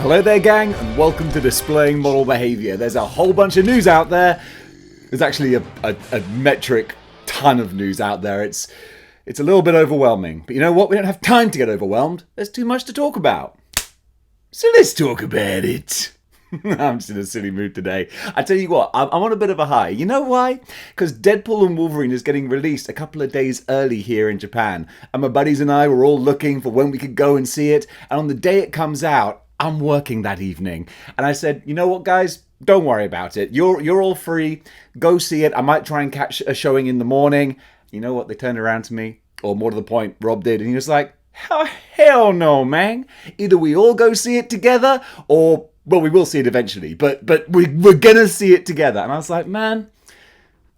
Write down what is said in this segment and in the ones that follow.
Hello there, gang, and welcome to Displaying-Model-Behaviour. There's a whole bunch of news out there. There's actually a metric ton of news out there. It's a little bit overwhelming. But you know what? We don't have time to get overwhelmed. There's too much to talk about. So let's talk about it. I'm just in a silly mood today. I tell you what, I'm on a bit of a high. You know why? Because Deadpool and Wolverine is getting released a couple of days early here in Japan. And my buddies and I were all looking for when we could go and see it. And on the day it comes out, I'm working that evening. And I said, you know what, guys? Don't worry about it. You're all free. Go see it. I might try and catch a showing in the morning. You know what? They turned around to me, or more to the point, Rob did, and he was like, oh, hell no, man. Either we all go see it together, or, well, we will see it eventually, but we're gonna see it together. And I was like, man,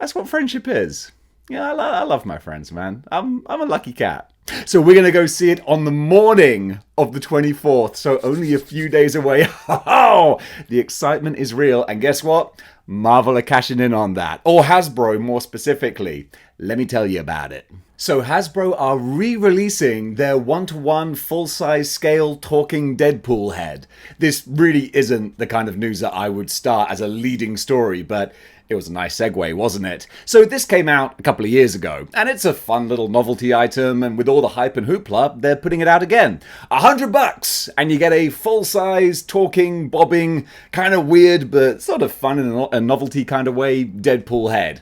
that's what friendship is. Yeah, I love my friends, man. I'm a lucky cat. So we're going to go see it on the morning of the 24th, so only a few days away. The excitement is real, and guess what? Marvel are cashing in on that. Or Hasbro, more specifically. Let me tell you about it. So Hasbro are re-releasing their one-to-one full-size scale talking Deadpool head. This really isn't the kind of news that I would start as a leading story, but it was a nice segue, wasn't it? So this came out a couple of years ago, and it's a fun little novelty item, and with all the hype and hoopla, they're putting it out again. $100, and you get a full-size, talking, bobbing, kind of weird, but sort of fun in a novelty kind of way, Deadpool head.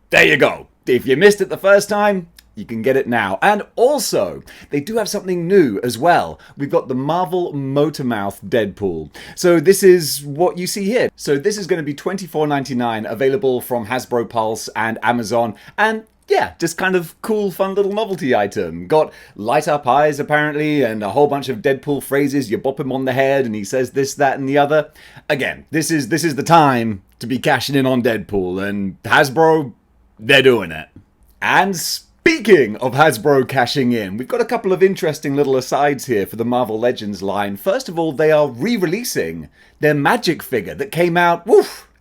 There you go. If you missed it the first time, you can get it now. And also, they do have something new as well. We've got the Marvel Motormouth Deadpool. So this is what you see here. So this is going to be $24.99, available from Hasbro Pulse and Amazon. And yeah, just kind of cool, fun little novelty item. Got light up eyes, apparently, and a whole bunch of Deadpool phrases. You bop him on the head and he says this, that, and the other. Again, this is the time to be cashing in on Deadpool. And Hasbro, they're doing it. And speaking of Hasbro cashing in, we've got a couple of interesting little asides here for the Marvel Legends line. First of all, they are re-releasing their Magic figure that came out,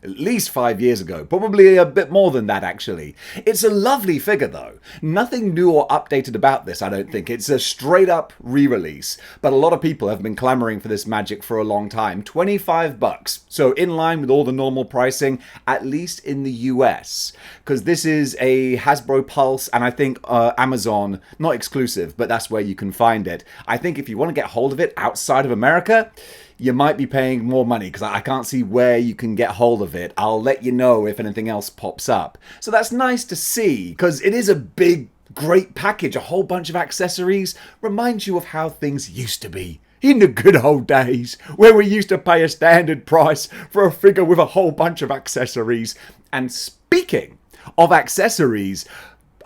at least 5 years ago. Probably a bit more than that, actually. It's a lovely figure, though. Nothing new or updated about this, I don't think. It's a straight-up re-release. But a lot of people have been clamoring for this Magic for a long time. $25. So in line with all the normal pricing, at least in the US. Because this is a Hasbro Pulse, and I think Amazon, not exclusive, but that's where you can find it. I think if you want to get hold of it outside of America, you might be paying more money, because I can't see where you can get hold of it. I'll let you know if anything else pops up. So that's nice to see, because it is a big, great package. A whole bunch of accessories. Reminds you of how things used to be in the good old days, where we used to pay a standard price for a figure with a whole bunch of accessories. And speaking of accessories,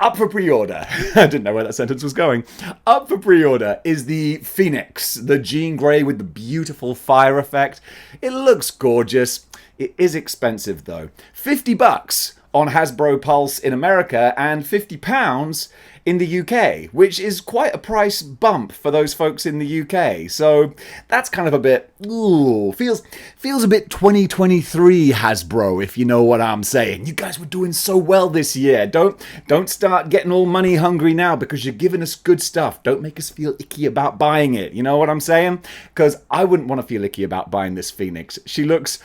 up for pre-order. I didn't know where that sentence was going. Up for pre-order is the Phoenix, the Jean Grey with the beautiful fire effect. It looks gorgeous. It is expensive though. $50 on Hasbro Pulse in America and £50 in the UK, which is quite a price bump for those folks in the UK. So that's kind of a bit, feels a bit 2023 Hasbro, if you know what I'm saying. You guys were doing so well this year. Don't start getting all money hungry now, because you're giving us good stuff. Don't make us feel icky about buying it. You know what I'm saying? Because I wouldn't want to feel icky about buying this Phoenix. She looks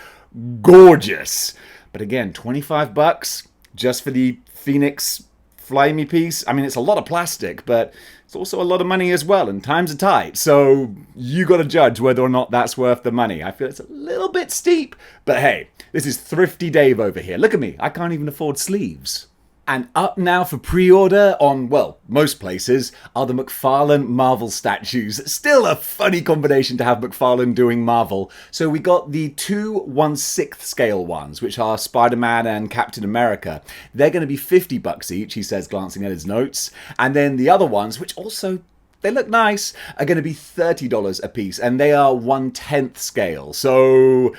gorgeous. But again, $25 just for the Phoenix Fly Me piece. I mean, it's a lot of plastic, but it's also a lot of money as well, and times are tight. So you got to judge whether or not that's worth the money. I feel it's a little bit steep, but hey, this is Thrifty Dave over here. Look at me. I can't even afford sleeves. And up now for pre-order on, well, most places, are the McFarlane Marvel statues. Still a funny combination to have McFarlane doing Marvel. So we got the two 1/6 scale ones, which are Spider-Man and Captain America. They're going to be $50 each, he says, glancing at his notes. And then the other ones, which also, they look nice, are going to be $30 a piece, and they are 1/10 scale. So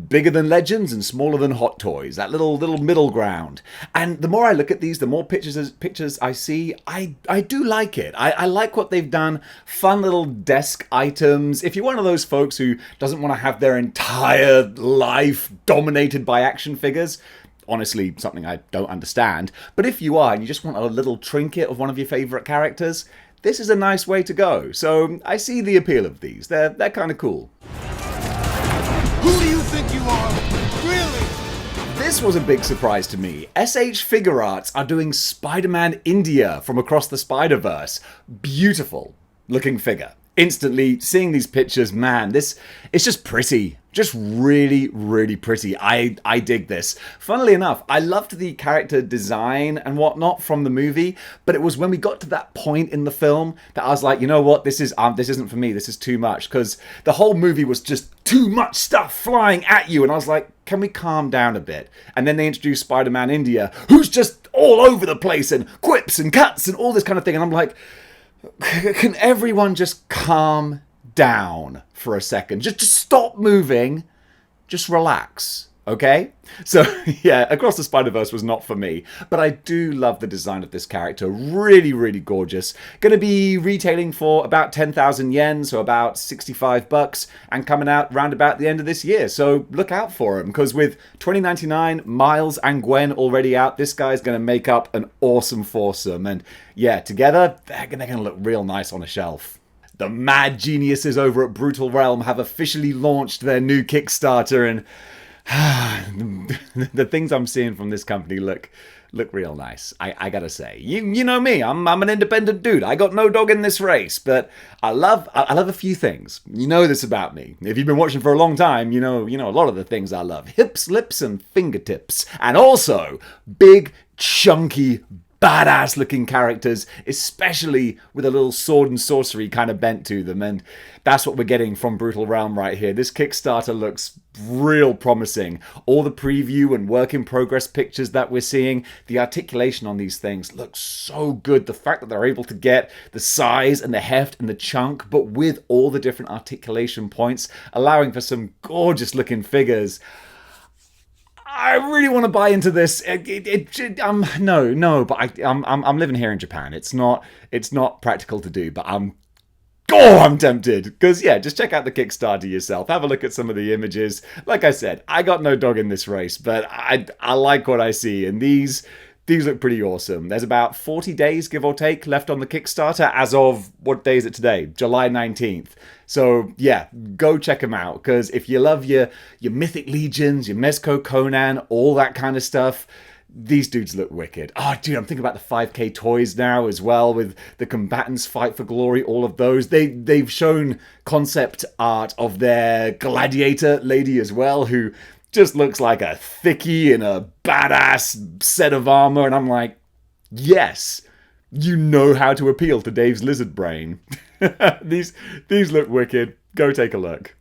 bigger than Legends and smaller than Hot Toys, that little middle ground. And the more I look at these, the more pictures I see, I do like it. I like what they've done. Fun little desk items. If you're one of those folks who doesn't want to have their entire life dominated by action figures, honestly, something I don't understand, but if you are and you just want a little trinket of one of your favorite characters, this is a nice way to go. So I see the appeal of these. They're kind of cool. Who do you think you are? Really? This was a big surprise to me. SH Figure Arts are doing Spider-Man India from Across the Spider-Verse. Beautiful looking figure. Instantly seeing these pictures, man, it's just pretty. Just really, really pretty. I dig this. Funnily enough, I loved the character design and whatnot from the movie, but it was when we got to that point in the film that I was like, you know what, this isn't for me, this is too much, because the whole movie was just too much stuff flying at you, and I was like, can we calm down a bit? And then they introduced Spider-Man India, who's just all over the place, and quips and cuts and all this kind of thing, and I'm like, can everyone just calm down for a second? Just stop moving. Just relax, okay? So, yeah, Across the Spider-Verse was not for me, but I do love the design of this character. Really, really gorgeous. Going to be retailing for about 10,000 yen, so about $65, and coming out round about the end of this year. So look out for him, because with 2099, Miles and Gwen already out, this guy's going to make up an awesome foursome. And yeah, together, they're going to look real nice on a shelf. The mad geniuses over at Brutal Realm have officially launched their new Kickstarter, and the things I'm seeing from this company look real nice. I gotta say, you know me, I'm an independent dude. I got no dog in this race, but I love a few things. You know this about me. If you've been watching for a long time, you know a lot of the things I love: hips, lips, and fingertips, and also big, chunky, badass looking characters, especially with a little sword and sorcery kind of bent to them, and that's what we're getting from Brutal Realm right here. This Kickstarter looks real promising. All the preview and work in progress pictures that we're seeing, the articulation on these things looks so good. The fact that they're able to get the size and the heft and the chunk, but with all the different articulation points, allowing for some gorgeous looking figures. I really want to buy into this. But I'm living here in Japan. It's not practical to do, but I'm tempted. Because yeah, just check out the Kickstarter yourself. Have a look at some of the images. Like I said, I got no dog in this race, but I like what I see, and these look pretty awesome. There's about 40 days, give or take, left on the Kickstarter as of, what day is it today? July 19th. So yeah, go check them out, because if you love your Mythic Legions, your Mezco Conan, all that kind of stuff, these dudes look wicked. Oh, dude, I'm thinking about the 5K toys now as well, with the Combatants Fight for Glory, all of those. They've shown concept art of their Gladiator lady as well, who just looks like a thickie in a badass set of armor, and I'm like, yes, you know how to appeal to Dave's lizard brain. These look wicked. Go take a look.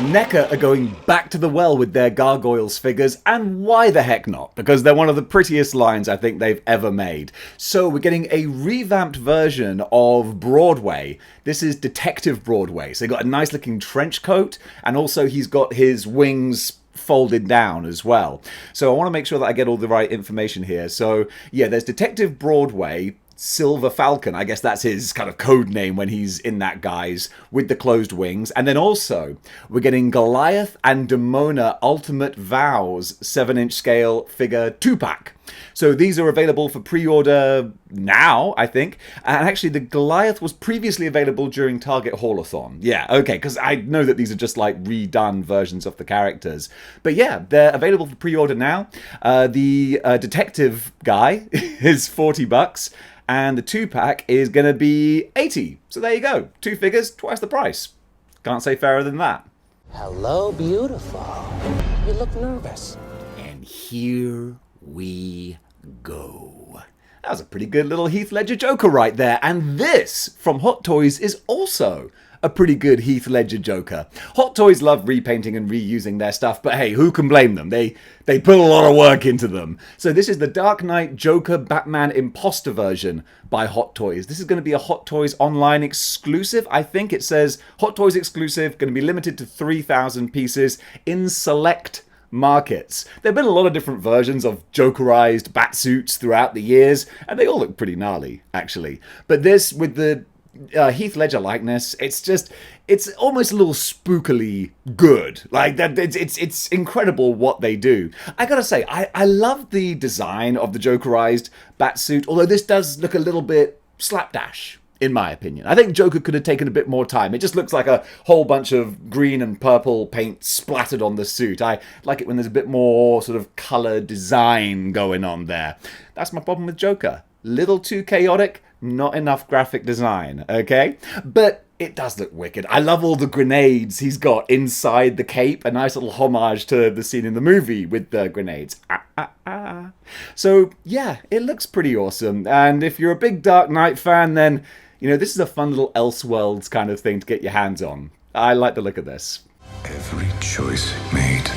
Neca are going back to the well with their Gargoyles figures, and why the heck not? Because they're one of the prettiest lines I think they've ever made. So we're getting a revamped version of Broadway. This is Detective Broadway. So they got a nice looking trench coat, and also he's got his wings folded down as well. So I want to make sure that I get all the right information here. So yeah, there's Detective Broadway, Silver Falcon, I guess that's his kind of code name when he's in that guise, with the closed wings. And then also, we're getting Goliath and Demona Ultimate Vows 7-inch scale figure 2-pack. So these are available for pre-order now, I think. And actually, the Goliath was previously available during Target Haulathon. Yeah, okay, because I know that these are just like redone versions of the characters. But yeah, they're available for pre-order now. The detective guy is $40. And the 2-pack is going to be 80. So there you go. 2 figures, twice the price. Can't say fairer than that. Hello, beautiful. You look nervous. And here we go. That was a pretty good little Heath Ledger Joker right there. And this, from Hot Toys, is also a pretty good Heath Ledger Joker. Hot Toys love repainting and reusing their stuff, but hey, who can blame them? They put a lot of work into them. So this is the Dark Knight Joker Batman Imposter version by Hot Toys. This is going to be a Hot Toys online exclusive. I think it says Hot Toys exclusive, going to be limited to 3,000 pieces in select markets. There have been a lot of different versions of Jokerized Batsuits throughout the years, and they all look pretty gnarly, actually. But this, with the Heath Ledger likeness, it's almost a little spookily good. Like that, it's incredible what they do. I gotta say, I love the design of the Jokerized Batsuit, although this does look a little bit slapdash, in my opinion. I think Joker could have taken a bit more time. It just looks like a whole bunch of green and purple paint splattered on the suit. I like it when there's a bit more sort of colour design going on there. That's my problem with Joker. Little too chaotic, not enough graphic design, okay? But it does look wicked. I love all the grenades he's got inside the cape. A nice little homage to the scene in the movie with the grenades. So, yeah, it looks pretty awesome. And if you're a big Dark Knight fan, then, you know, this is a fun little Elseworlds kind of thing to get your hands on. I like the look of this. Every choice made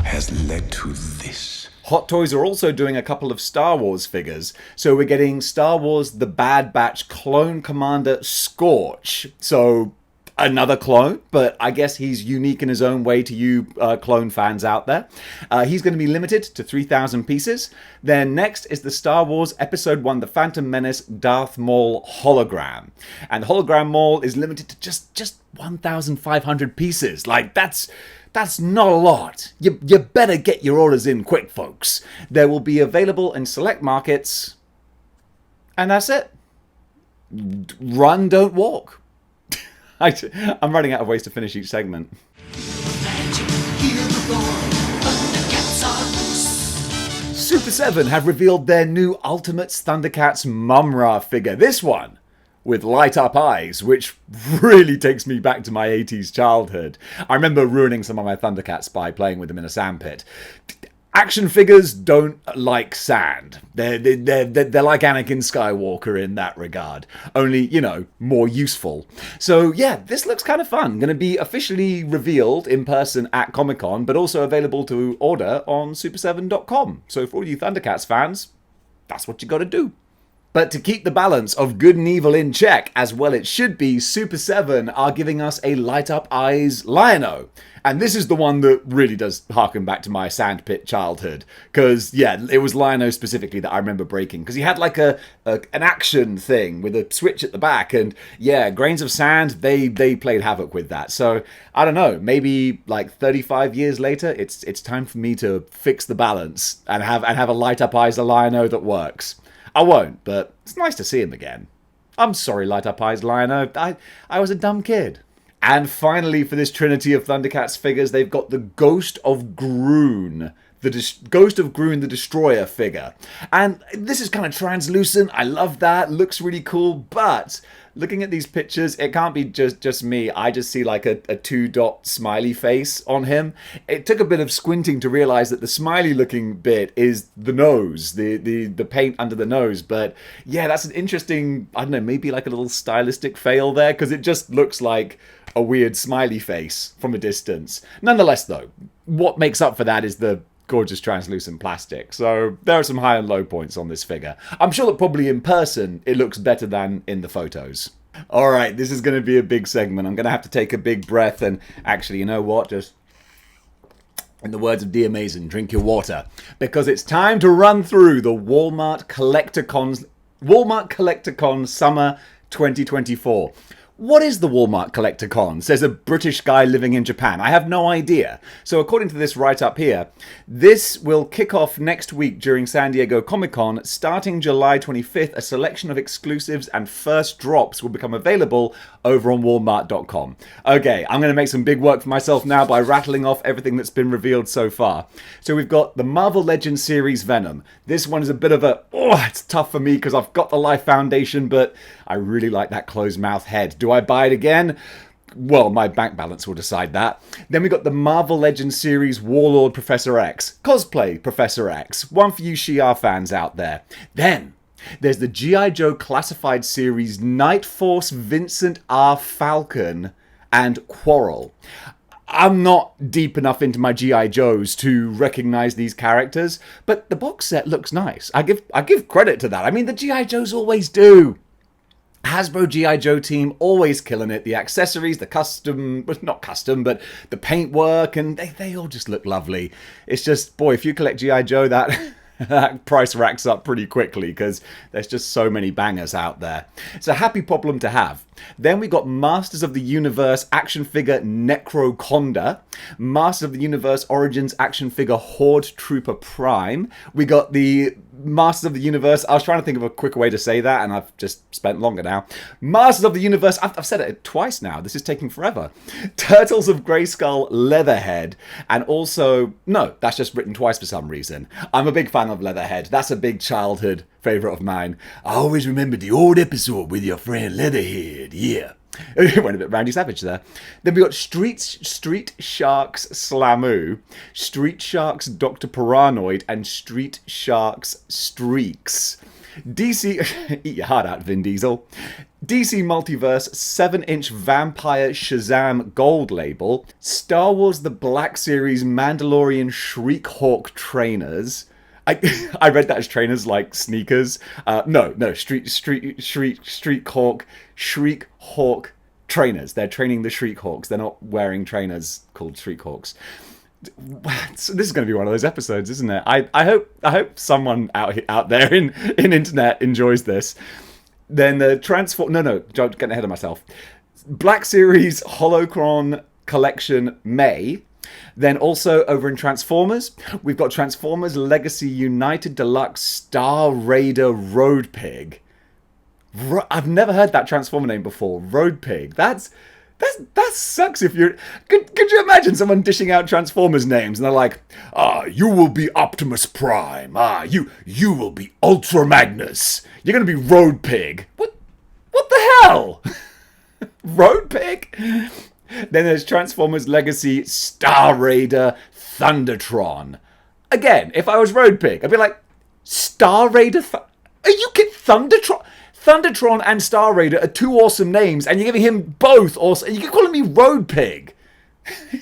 has led to this. Hot Toys are also doing a couple of Star Wars figures. So we're getting Star Wars The Bad Batch Clone Commander Scorch. So another clone, but I guess he's unique in his own way to you clone fans out there. He's going to be limited to 3,000 pieces. Then next is the Star Wars Episode 1 The Phantom Menace Darth Maul hologram. And the hologram Maul is limited to just 1,500 pieces. Like, that's not a lot. You better get your orders in quick, folks. They will be available in select markets. And that's it. Run, don't walk. I'm running out of ways to finish each segment. Super 7 have revealed their new Ultimates Thundercats Mum-Ra figure. This one with light-up eyes, which really takes me back to my 80s childhood. I remember ruining some of my Thundercats by playing with them in a sandpit. Action figures don't like sand. They're like Anakin Skywalker in that regard. Only, you know, more useful. So yeah, this looks kind of fun. Going to be officially revealed in person at Comic-Con, but also available to order on super7.com. So for all you Thundercats fans, that's what you got to do. But to keep the balance of good and evil in check, as well it should be, Super 7 are giving us a light-up eyes Lion-O. And this is the one that really does harken back to my sandpit childhood. Because, yeah, it was Lion-O specifically that I remember breaking. Because he had like an action thing with a switch at the back. And, yeah, grains of sand, they played havoc with that. So, I don't know, maybe like 35 years later, it's time for me to fix the balance and have a light-up eyes Lion-O that works. I won't, but it's nice to see him again. I'm sorry, Light Up Eyes Lion-O. I was a dumb kid. And finally, for this trinity of Thundercats figures, they've got the Ghost of Groon. Ghost of Groon the Destroyer figure. And this is kind of translucent. I love that. Looks really cool. But looking at these pictures, it can't be just me. I just see like a two-dot smiley face on him. It took a bit of squinting to realize that the smiley looking bit is the nose, the paint under the nose. But yeah, that's an interesting, I don't know, maybe like a little stylistic fail there, because it just looks like a weird smiley face from a distance. Nonetheless, though, what makes up for that is the gorgeous translucent plastic. So there are some high and low points on this figure. I'm sure that probably in person it looks better than in the photos. Alright, this is going to be a big segment. I'm going to have to take a big breath and actually, you know what, just in the words of D. Amazing, drink your water. Because it's time to run through the Walmart Collecticon Summer 2024. What is the Walmart Collecticon? Says a British guy living in Japan. I have no idea. So according to this write-up here, this will kick off next week during San Diego Comic-Con. Starting July 25th, a selection of exclusives and first drops will become available over on Walmart.com. Okay, I'm going to make some big work for myself now by rattling off everything that's been revealed so far. So we've got the Marvel Legends series Venom. This one is a bit of a, it's tough for me because I've got the Life Foundation, but I really like that closed mouth head. Do I buy it again? Well, my bank balance will decide that. Then we got the Marvel Legends series Warlord Professor X. Cosplay Professor X. One for you Shi'ar fans out there. Then there's the G.I. Joe Classified series Night Force Vincent R. Falcon and Quarrel. I'm not deep enough into my G.I. Joes to recognize these characters, but the box set looks nice. I give credit to that. I mean, the G.I. Joes always do. Hasbro G.I. Joe team always killing it. The accessories, the custom, well, not custom, but the paintwork, and they all just look lovely. It's just, boy, if you collect G.I. Joe, that price racks up pretty quickly because there's just so many bangers out there. It's a happy problem to have. Then we got Masters of the Universe action figure Necroconda, Masters of the Universe Origins action figure Horde Trooper Prime. We got the Masters of the Universe, I was trying to think of a quicker way to say that, and I've just spent longer now. Masters of the Universe, I've said it twice now, this is taking forever. Turtles of Grayskull Leatherhead, and also, no, that's just written twice for some reason. I'm a big fan of Leatherhead, that's a big childhood favourite of mine. I always remember the old episode with your friend Leatherhead, yeah. It went a bit Randy Savage there. Then we got Street Sharks Slamoo, Street Sharks Dr. Paranoid, and Street Sharks Streaks. DC, eat your heart out, Vin Diesel. DC Multiverse 7-inch Vampire Shazam Gold label. Star Wars The Black Series Mandalorian Shriek-Hawk trainers. I read that as trainers like sneakers. No, Shriek-Hawk trainers. They're training the Shriek-Hawks. They're not wearing trainers called Shriek-Hawks. So this is going to be one of those episodes, isn't it? I hope someone out there in internet enjoys this. Then the getting ahead of myself. Black Series Holocron Collection May. Then also over in Transformers, we've got Transformers Legacy United Deluxe Star Raider Road Pig. I've never heard that Transformer name before. Road Pig. That sucks if you're... Could you imagine someone dishing out Transformers names and they're like, you will be Optimus Prime. You will be Ultra Magnus. You're going to be Road Pig. What the hell? Road Pig? Then there's Transformers Legacy Star Raider Thundertron. Again, if I was Road Pig, I'd be like, Star Raider... Are you kidding? Thundertron? Thundertron and Star Raider are two awesome names, and you're giving him both awesome... You're calling me Road Pig.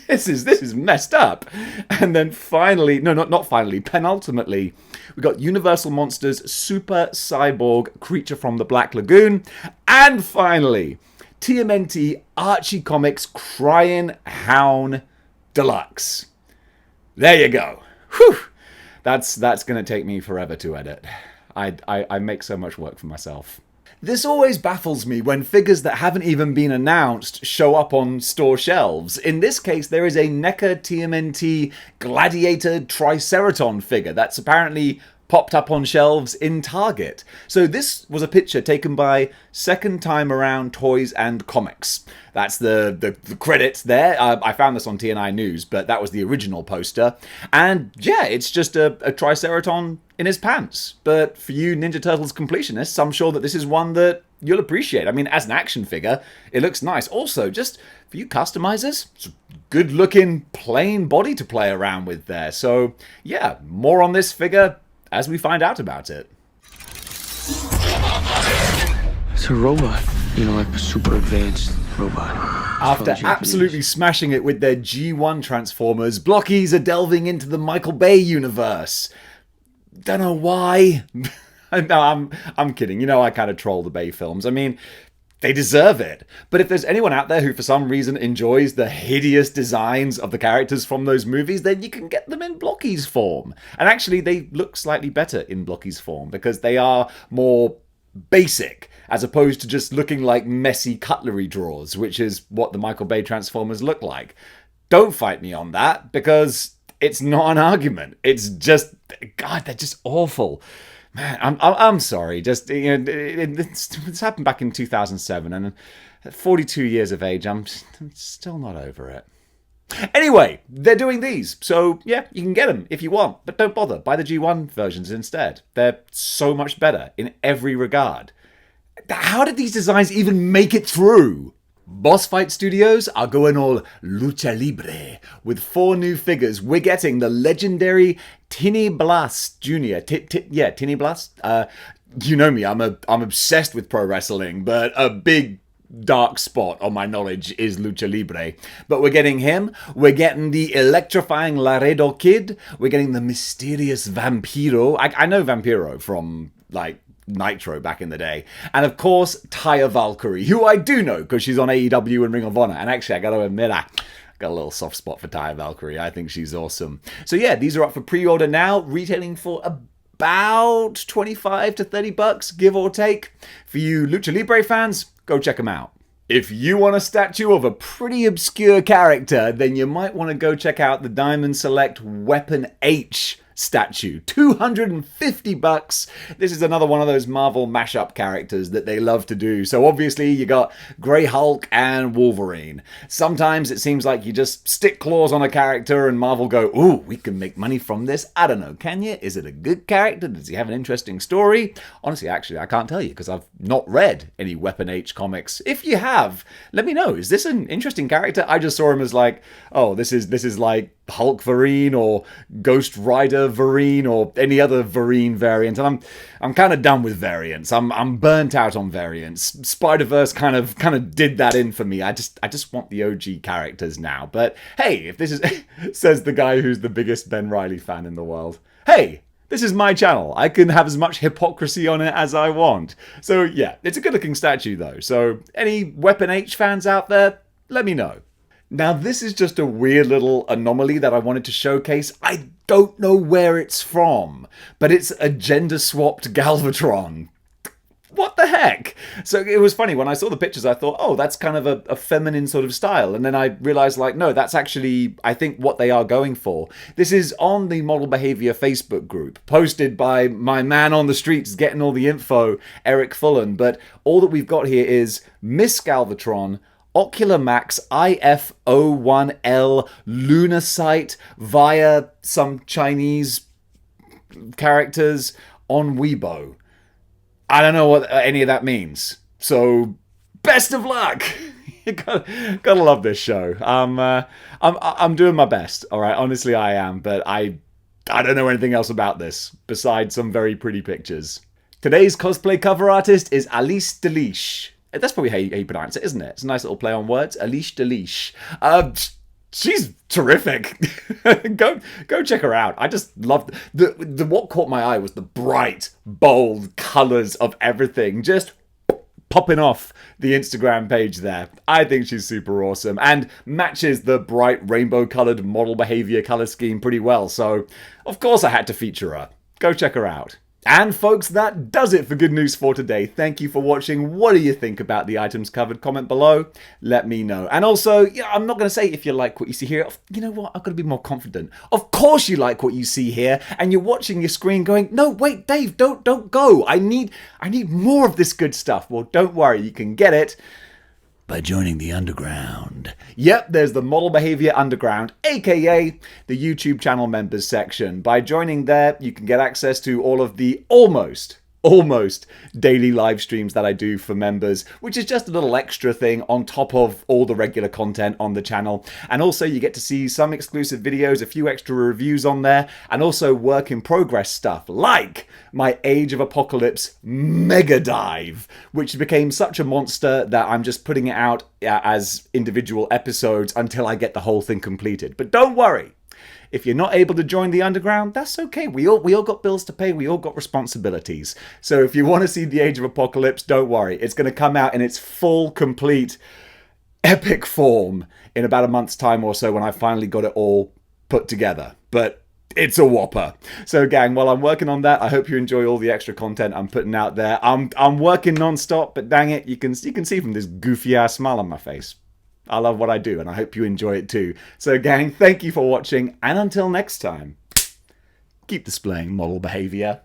This is messed up. And then finally... No, not finally. Penultimately, we got Universal Monsters Super Cyborg Creature from the Black Lagoon. And finally... TMNT Archie Comics Crying Hound Deluxe. There you go. Whew. That's going to take me forever to edit. I make so much work for myself. This always baffles me when figures that haven't even been announced show up on store shelves. In this case, there is a NECA TMNT Gladiator Triceraton figure that's apparently popped up on shelves in Target. So this was a picture taken by Second Time Around Toys and Comics. That's the credits there. I found this on TNI News, but that was the original poster. And yeah, it's just a Triceraton in his pants. But for you Ninja Turtles completionists, I'm sure that this is one that you'll appreciate. I mean, as an action figure, it looks nice. Also, just for you customizers, it's a good looking plain body to play around with there. So yeah, more on this figure as we find out about it. It's a robot, like a super advanced robot. After absolutely smashing it with their G1 Transformers, Blockies are delving into the Michael Bay universe. Don't know why. No, I'm kidding. I kind of troll the Bay films. I mean, they deserve it. But if there's anyone out there who for some reason enjoys the hideous designs of the characters from those movies, then you can get them in Blocky's form. And actually, they look slightly better in Blocky's form because they are more basic as opposed to just looking like messy cutlery drawers, which is what the Michael Bay Transformers look like. Don't fight me on that because it's not an argument. It's just, God, they're just awful. Man, I'm sorry. Just it's happened back in 2007, and at 42 years of age, I'm still not over it. Anyway, they're doing these, so yeah, you can get them if you want, but don't bother. Buy the G1 versions instead. They're so much better in every regard. How did these designs even make it through? Boss Fight Studios are going all lucha libre. With 4 new figures, we're getting the legendary Tinny Blast Jr. Tinny Blast. You know me, I'm obsessed with pro wrestling, but a big dark spot on my knowledge is lucha libre. But we're getting him. We're getting the electrifying Laredo Kid. We're getting the mysterious Vampiro. I know Vampiro from Nitro back in the day. And of course, Taya Valkyrie, who I do know because she's on AEW and Ring of Honor. And actually, I gotta admit, I got a little soft spot for Taya Valkyrie. I think she's awesome. So yeah, these are up for pre-order now, retailing for about 25 to 30 bucks, give or take. For you Lucha Libre fans, go check them out. If you want a statue of a pretty obscure character, then you might want to go check out the Diamond Select Weapon H statue. $250. This is another one of those Marvel mashup characters that they love to do. So obviously you got Grey Hulk and Wolverine. Sometimes it seems like you just stick claws on a character and Marvel go, ooh, we can make money from this. I don't know, can you? Is it a good character? Does he have an interesting story? Honestly, actually, I can't tell you because I've not read any Weapon H comics. If you have, let me know. Is this an interesting character? I just saw him as like, oh, this is like Hulk Vereen or Ghost Rider Vereen or any other Vereen variant, and I'm kind of done with variants. I'm burnt out on variants. Spider-Verse kind of did that in for me. I just want the OG characters now. But hey, if this is says the guy who's the biggest Ben Reilly fan in the world. Hey, this is my channel. I can have as much hypocrisy on it as I want. So yeah, it's a good looking statue though. So any Weapon H fans out there, let me know. Now, this is just a weird little anomaly that I wanted to showcase. I don't know where it's from, but it's a gender-swapped Galvatron. What the heck? So it was funny, when I saw the pictures, I thought, oh, that's kind of a feminine sort of style. And then I realized, like, no, that's actually, I think, what they are going for. This is on the Model Behaviour Facebook group, posted by my man on the streets getting all the info, Eric Fullen. But all that we've got here is Miss Galvatron, Ocular Max IF01L Lunasite via some Chinese characters on Weibo. I don't know what any of that means. So, best of luck! You gotta love this show. I'm doing my best, alright? Honestly, I am, but I don't know anything else about this, besides some very pretty pictures. Today's cosplay cover artist is Alice Delish. That's probably how you pronounce it, isn't it? It's a nice little play on words. Alice Delish. She's terrific. Go check her out. I just loved the what caught my eye was the bright, bold colours of everything. Just popping off the Instagram page there. I think she's super awesome and matches the bright rainbow-coloured Model Behaviour colour scheme pretty well. So, of course I had to feature her. Go check her out. And folks, that does it for Good News for today. Thank you for watching. What do you think about the items covered? Comment below. Let me know. And also, yeah, I'm not going to say if you like what you see here. You know what? I've got to be more confident. Of course you like what you see here. And you're watching your screen going, no, wait, Dave, don't go. I need more of this good stuff. Well, don't worry. You can get it by joining the Underground. Yep, there's the Model Behaviour Underground, aka the YouTube channel members section. By joining there, you can get access to all of the almost daily live streams that I do for members, which is just a little extra thing on top of all the regular content on the channel. And also you get to see some exclusive videos, a few extra reviews on there, and also work in progress stuff like my Age of Apocalypse Mega Dive, which became such a monster that I'm just putting it out as individual episodes until I get the whole thing completed. But don't worry. If you're not able to join the Underground, that's okay. We all got bills to pay. We all got responsibilities. So if you want to see the Age of Apocalypse, don't worry. It's going to come out in its full, complete, epic form in about a month's time or so when I finally got it all put together. But it's a whopper. So gang, while I'm working on that, I hope you enjoy all the extra content I'm putting out there. I'm working non-stop, but dang it, you can see from this goofy ass smile on my face. I love what I do, and I hope you enjoy it too. So gang, thank you for watching, and until next time, keep displaying model behaviour.